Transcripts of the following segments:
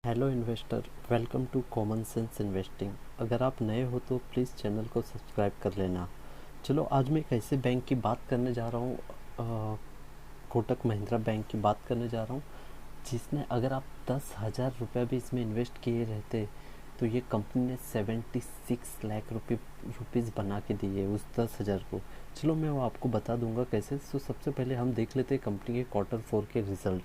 Hello investor, welcome to common sense investing. अगर आप नए हो तो प्लीज़ चैनल को सब्सक्राइब कर लेना। चलो, आज मैं एक ऐसे बैंक की बात करने जा रहा हूँ, कोटक महिंद्रा बैंक की बात करने जा रहा हूँ, जिसने अगर आप 10,000 रुपये भी इसमें इन्वेस्ट किए रहते तो ये कंपनी ने 76 लाख रुपीज़ बना के दिए उस 10,000 को। चलो, मैं वो आपको बता दूंगा कैसे। तो सबसे पहले हम देख लेते हैं कंपनी के Q4 के रिज़ल्ट।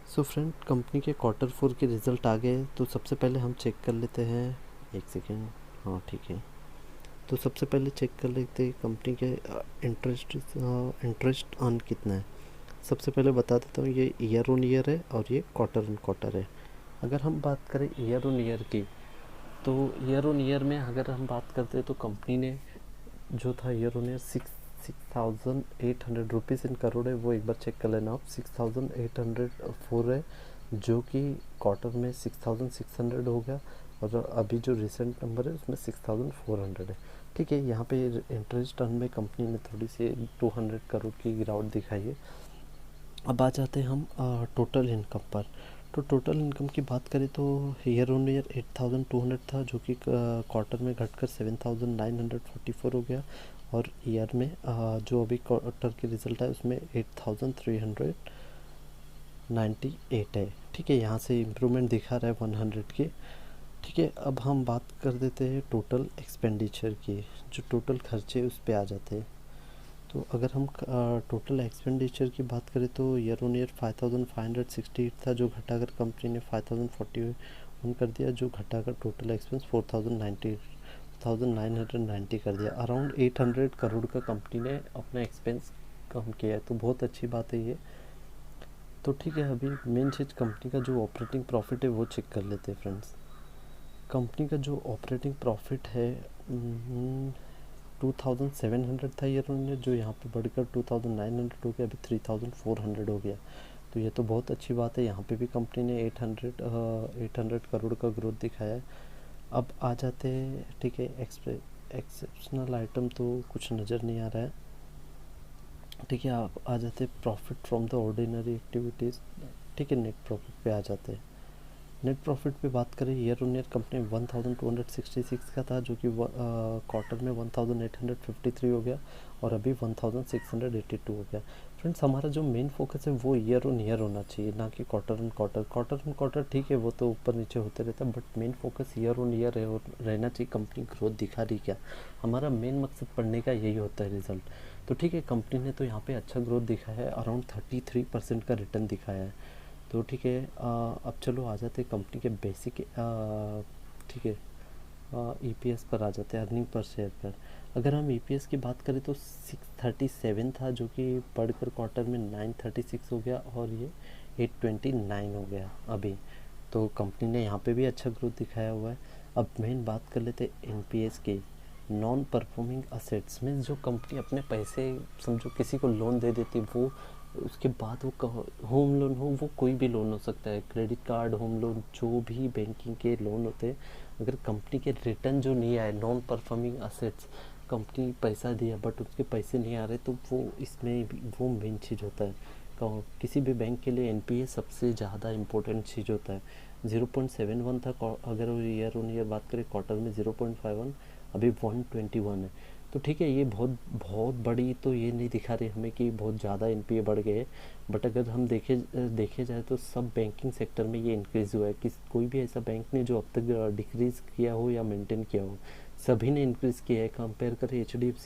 सो फ्रेंड, कंपनी के Q4 के रिज़ल्ट आ गए, तो सबसे पहले हम चेक कर लेते हैं। एक सेकेंड। हाँ, ठीक है। तो सबसे पहले चेक कर लेते हैं कंपनी के इंटरेस्ट अर्न कितना है। सबसे पहले बता देता हूँ, ये ईयर ऑन ईयर है और ये क्वार्टर ऑन क्वार्टर है। अगर हम बात करें ईयर ऑन ईयर की, तो ईयर ऑन ईयर में अगर हम बात करते हैं तो कंपनी ने जो था ईयर ऑन ईयर 6,800 इन करोड़ है, वो एक बार चेक कर लेना आप। 6,804 है, जो कि क्वार्टर में 6,600 हो गया, और अभी जो रिसेंट नंबर है उसमें 6,400 है। ठीक है, यहाँ पे इंटरेस्ट अर्न में कंपनी ने थोड़ी सी 200 करोड़ की गिरावट दिखाई है। अब आ जाते हैं हम टोटल इनकम पर। तो टोटल इनकम की बात करें तो ईयर ऑन ईयर 8,200 था, जो कि क्वार्टर में घटकर 7,944 हो गया, और ईयर में जो अभी क्वार्टर के रिजल्ट है उसमें 8,398 है। ठीक है, यहाँ से इम्प्रूवमेंट दिखा रहा है 100 की। ठीक है, अब हम बात कर देते हैं टोटल एक्सपेंडिचर की। जो टोटल खर्चे उस पर आ जाते हैं। तो अगर हम टोटल एक्सपेंडिचर की बात करें तो ईयर ऑन ईयर 5,568 था, जो घटाकर कंपनी ने 5,041 कर दिया, जो घटाकर टोटल एक्सपेंस 4,990 कर दिया। अराउंड 800 करोड़ का कंपनी ने अपना एक्सपेंस कम किया है, तो बहुत अच्छी बात है ये। तो ठीक है, अभी मेन चीज़ कंपनी का जो ऑपरेटिंग प्रॉफिट है वो चेक कर लेते हैं फ्रेंड्स। कंपनी का जो ऑपरेटिंग प्रॉफिट है 2,700 था ईयर ऑन ईयर, जो यहाँ पे बढ़कर 2,900 हो गया, अभी 3,400 हो गया। तो ये तो बहुत अच्छी बात है। यहाँ पे भी कंपनी ने 800 करोड़ का ग्रोथ दिखाया है। अब आ जाते हैं, ठीक है, एक्सेप्शनल आइटम तो कुछ नज़र नहीं आ रहा है। ठीक है, आप आ जाते हैं profit from the ordinary activities. ठीक है, नेट प्रॉफिट पे आ जाते हैं। नेट प्रॉफिट पे बात करें, ईयर ऑन ईयर कंपनी 1,266 का था, जो कि क्वार्टर में 1,853 हो गया, और अभी 1,682 हो गया। फ्रेंड्स, हमारा जो मेन फोकस है वो ईयर ऑन ईयर होना चाहिए, ना कि quarter on quarter. Quarter on quarter ठीक है, वो तो ऊपर नीचे होते रहता है, but main focus year on year रहना चाहिए। कंपनी ग्रोथ दिखा रही क्या, हमारा मेन मकसद पढ़ने का यही होता है, रिजल्ट। तो ठीक है, कंपनी ने तो यहाँ पे अच्छा ग्रोथ दिखाया है, अराउंड 33% का रिटर्न दिखाया है। तो ठीक है, अब चलो आ जाते हैं कंपनी के बेसिक, ठीक है, ईपीएस पर आ जाते हैं, अर्निंग पर शेयर पर। अगर हम ईपीएस की बात करें तो 637 था, जो कि बढ़कर क्वार्टर में 936 हो गया, और ये 829 हो गया अभी। तो कंपनी ने यहाँ पे भी अच्छा ग्रोथ दिखाया हुआ है। अब मेन बात कर लेते हैं एनपीएस की, नॉन परफॉर्मिंग असेट्स में। जो कंपनी अपने पैसे, समझो किसी को लोन दे देती, वो उसके बाद वो होम लोन हो, वो कोई भी लोन हो सकता है, क्रेडिट कार्ड, होम लोन, जो भी बैंकिंग के लोन होते हैं, अगर कंपनी के रिटर्न जो नहीं आए, नॉन परफॉर्मिंग असेट्स, कंपनी पैसा दिया बट उसके पैसे नहीं आ रहे, तो वो इसमें वो मेन चीज़ होता है। किसी भी बैंक के लिए एनपीए सबसे ज़्यादा इम्पोर्टेंट चीज़ होता है। 0.71 था, अगर ईयर ऑन ईयर बात करें क्वार्टर में 0.51, अभी 121 है। तो ठीक है, ये बहुत बहुत बड़ी तो ये नहीं दिखा रही हमें कि बहुत ज़्यादा एनपीए बढ़ गए, बट अगर हम देखे जाए तो सब बैंकिंग सेक्टर में ये इंक्रीज़ हुआ है। कोई भी ऐसा बैंक नहीं जो अब तक डिक्रीज़ किया हो या मेंटेन किया हो, सभी ने इंक्रीज़ किया है, कंपेयर करें एच डी एफ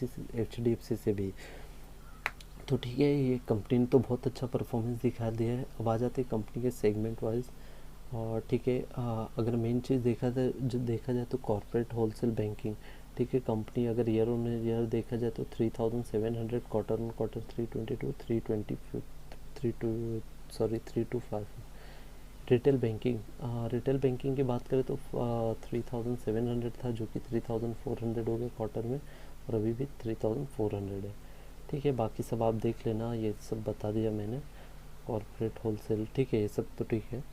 सी से भी। तो ठीक है, ये कंपनी ने तो बहुत अच्छा परफॉर्मेंस दिखा दिया है। अब आ जाते हैं कंपनी के सेगमेंट वाइज। और ठीक है, अगर मेन चीज़ देखा जाए तो कॉर्पोरेट होलसेल बैंकिंग। ठीक है, कंपनी अगर ईयर ऑन ईयर देखा जाए तो 3,700, quarter on quarter 322, 325। Retail banking की बात करें तो 3,700 था, जो कि 3,400 हो गया क्वार्टर में, और अभी भी 3,400 है। ठीक है, बाकी सब आप देख लेना, ये सब बता दिया मैंने। कॉर्पोरेट होलसेल, ठीक है, ये सब तो ठीक है।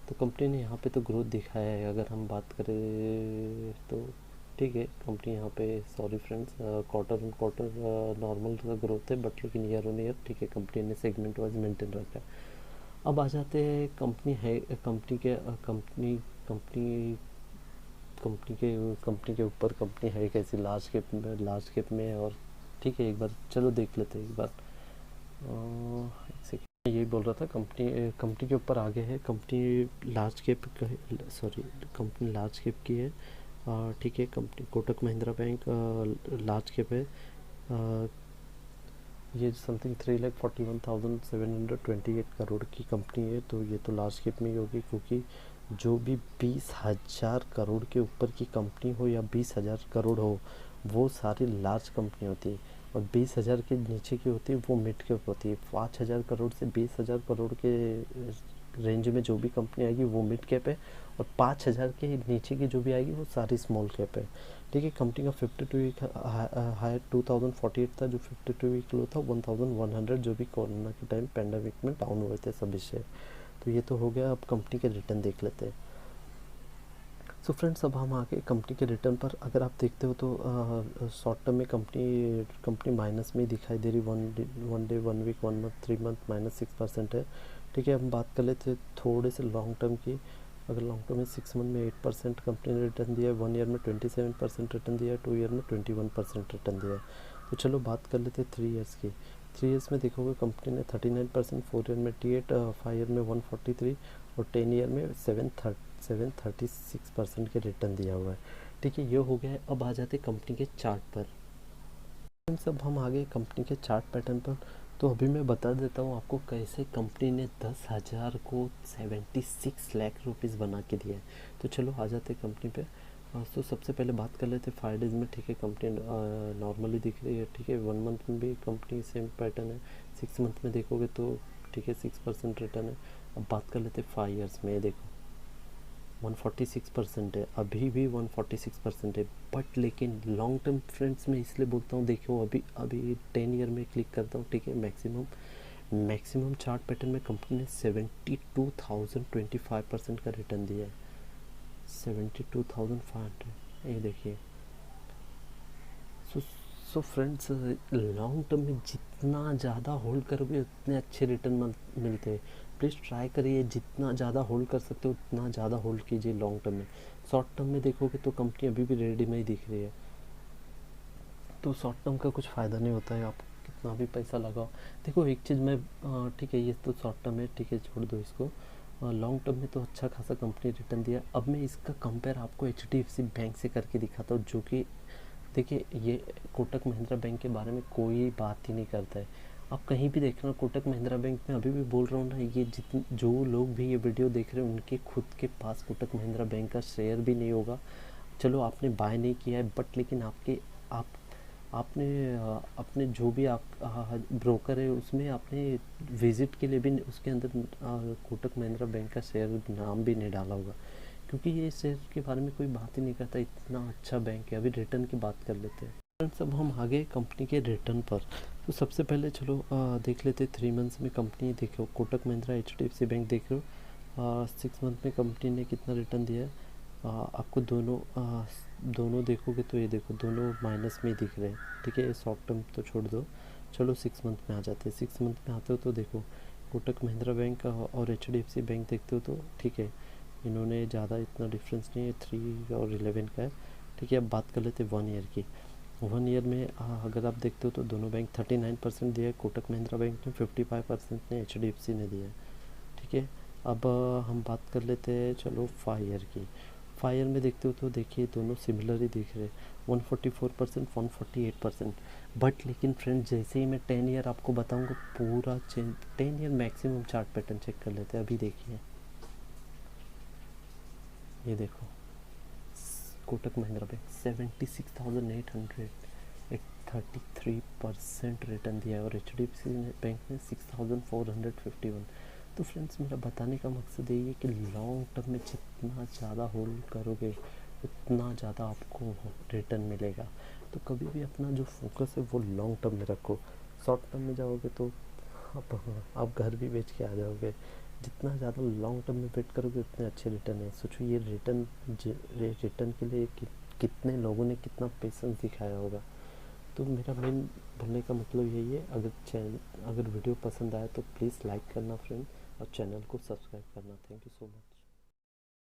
तो कंपनी ने यहाँ पे तो ग्रोथ दिखाया है, अगर हम बात करें तो ठीक है, कंपनी यहाँ पे, sorry friends, quarter on quarter normal का ग्रोथ है, बट लेकिन ईयर ऑन ईयर ठीक है, कंपनी ने सेगमेंट वाइज मेंटेन रखा है। अब आ जाते हैं कंपनी है, कंपनी के कंपनी कंपनी कंपनी के ऊपर कंपनी है कैसी, लार्ज कैप में। और ठीक है, एक बार चलो देख लेते हैं एक बार। एक सेकेंड, यही बोल रहा था, कंपनी के ऊपर आगे है। Company large cap sorry, company large cap की है। ठीक है, company Kotak Mahindra bank large cap है। ये समथिंग 3,41,728 की कंपनी है। तो ये तो लार्ज कैप में ही होगी, क्योंकि जो भी 20,000 करोड़ के ऊपर की कंपनी हो या 20,000 करोड़ हो, वो सारी लार्ज कंपनी होती है। और 20,000 के नीचे की होती है वो मिड कैप होती है। 5,000 करोड़ से 20,000 करोड़ के रेंज में जो भी कंपनी आएगी वो मिड कैप है, और 5,000 के नीचे की जो भी आएगी वो सारी स्मॉल कैप है। ठीक है, कंपनी का 52 वीक हाई 2048 था, जो 52 वीक लो था 1100, जो भी कोरोना के टाइम पैंडेमिक में डाउन हुए थे सभी शेयर। तो ये तो हो गया। अब कंपनी के रिटर्न देख लेते हैं। सो फ्रेंड्स, अब हम आगे कंपनी के रिटर्न पर अगर आप देखते हो तो शॉर्ट टर्म में कंपनी माइनस में ही दिखाई दे रही। One day, 1 week, 1 month, 3 month -6% है। ठीक है, हम बात कर लेते हैं थोड़े से लॉन्ग टर्म की। अगर लॉन्ग टर्म में 6 मंथ में 8% कंपनी ने रिटर्न दिया है, 1 ईयर में 27% रिटर्न दिया है, 2 ईयर में 21% रिटर्न दिया है। तो चलो बात कर लेते हैं 3 ईयर्स की। 3 ईयर्स में देखोगे कंपनी ने 39%, 4 ईयर में 88, 5 ईयर में 143 और 10 ईयर में 736% के रिटर्न दिया हुआ है। ठीक है, ये हो गया है। अब आ जाते कंपनी के चार्ट पर। सब हम आगे कंपनी के चार्ट पैटर्न पर। तो अभी मैं बता देता हूँ आपको कैसे कंपनी ने 10,000 को 76 लाख रुपीज़ बना के दिया है। तो चलो आ जाते कंपनी पे। तो सबसे पहले बात कर लेते 5 डेज़ में। ठीक है, कंपनी नॉर्मली दिख रही है। ठीक है, 1 मंथ में भी कंपनी सेम पैटर्न है। 6 मंथ में देखोगे तो ठीक है 6% रिटर्न है। अब बात कर लेते 5 ईयर्स में। देखो 146% है, अभी भी 146% है। बट लेकिन लॉन्ग टर्म फ्रेंड्स में इसलिए बोलता हूँ, देखो अभी अभी 10 ईयर में क्लिक करता हूँ। ठीक है, मैक्सिमम चार्ट पैटर्न में कंपनी ने 72,025% का रिटर्न दिया है। 72,500, ये देखिए। सो सो फ्रेंड्स, लॉन्ग टर्म में जितना ज़्यादा होल्ड करोगे उतने अच्छे रिटर्न मिलते हैं। प्लीज़ ट्राई करिए, जितना ज़्यादा होल्ड कर सकते हो उतना ज़्यादा होल्ड कीजिए लॉन्ग टर्म में। शॉर्ट टर्म में देखोगे तो कंपनी अभी भी रेडी में ही दिख रही है। तो शॉर्ट टर्म का कुछ फ़ायदा नहीं होता है, आप कितना भी पैसा लगाओ। देखो एक चीज़ मैं ठीक है, ये तो शॉर्ट टर्म है, ठीक है छोड़ दो इसको। लॉन्ग टर्म में तो अच्छा खासा कंपनी रिटर्न दिया। अब मैं इसका कंपेयर आपको HDFC बैंक से करके दिखाता हूँ, जो कि देखिए ये कोटक महिंद्रा बैंक के बारे में कोई बात ही नहीं करता है। आप कहीं भी देखना कोटक महिंद्रा बैंक में, अभी भी बोल रहा हूँ ना, ये जितने जो लोग भी ये वीडियो देख रहे हैं उनके खुद के पास कोटक महिंद्रा बैंक का शेयर भी नहीं होगा। चलो आपने बाय नहीं किया है, बट लेकिन आप आपने अपने जो भी आप ब्रोकर है उसमें आपने विजिट के लिए भी उसके अंदर कोटक महिंद्रा बैंक का शेयर नाम भी नहीं डाला होगा, क्योंकि ये शेयर के बारे में कोई बात ही नहीं करता। इतना अच्छा बैंक है। अभी रिटर्न की बात कर लेते हैं फ्रेंड्स। अब हम आगे कंपनी के रिटर्न पर। तो सबसे पहले चलो देख लेते 3 मंथ्स में कंपनी। देखो कोटक महिंद्रा HDFC बैंक देख रहे हो, 6 मंथ में कंपनी ने कितना रिटर्न दिया है। आपको दोनों देखोगे तो ये देखो दोनों माइनस में ही दिख रहे हैं। ठीक है, शॉर्ट टर्म तो छोड़ दो, चलो 6 मंथ में आ जाते हैं। 6 मंथ में आते हो तो देखो कोटक महिंद्रा बैंक और HDFC बैंक देखते हो तो ठीक है, इन्होंने ज़्यादा इतना डिफरेंस नहीं है, 3 और 11 का है। ठीक है, अब बात कर लेते 1 ईयर की। 1 ईयर में अगर आप देखते हो तो दोनों बैंक 39% दिया है। कोटक महिंद्रा बैंक ने 55% ने HDFC ने दिया है। ठीक है, अब हम बात कर लेते हैं चलो 5 ईयर की। 5 ईयर में देखते हो तो देखिए दोनों सिमिलर ही दिख रहे हैं, 144%, 148%। बट लेकिन फ्रेंड जैसे ही मैं 10 ईयर आपको बताऊंगा पूरा change. 10 year maximum chart pattern check कर लेते हैं। अभी देखिए ये देखो कोटक महिंद्रा बैंक 76,800, एक 33% रिटर्न दिया है। और HDFC बैंक ने 6,451। तो फ्रेंड्स मेरा बताने का मकसद यही है कि लॉन्ग टर्म में जितना ज़्यादा होल्ड करोगे उतना ज़्यादा आपको रिटर्न मिलेगा। तो कभी भी अपना जो फोकस है वो लॉन्ग टर्म में रखो। शॉर्ट टर्म में जाओगे तो आप घर भी बेच के आ जाओगे। जितना ज़्यादा लॉन्ग टर्म में वेट करोगे उतने अच्छे रिटर्न है। सोचो ये रिटर्न के लिए कितने लोगों ने कितना पेशेंस दिखाया होगा। तो मेरा मेन बोलने का मतलब यही है। अगर वीडियो पसंद आए तो प्लीज़ लाइक करना फ्रेंड। और चैनल को सब्सक्राइब करना। Thank you so much.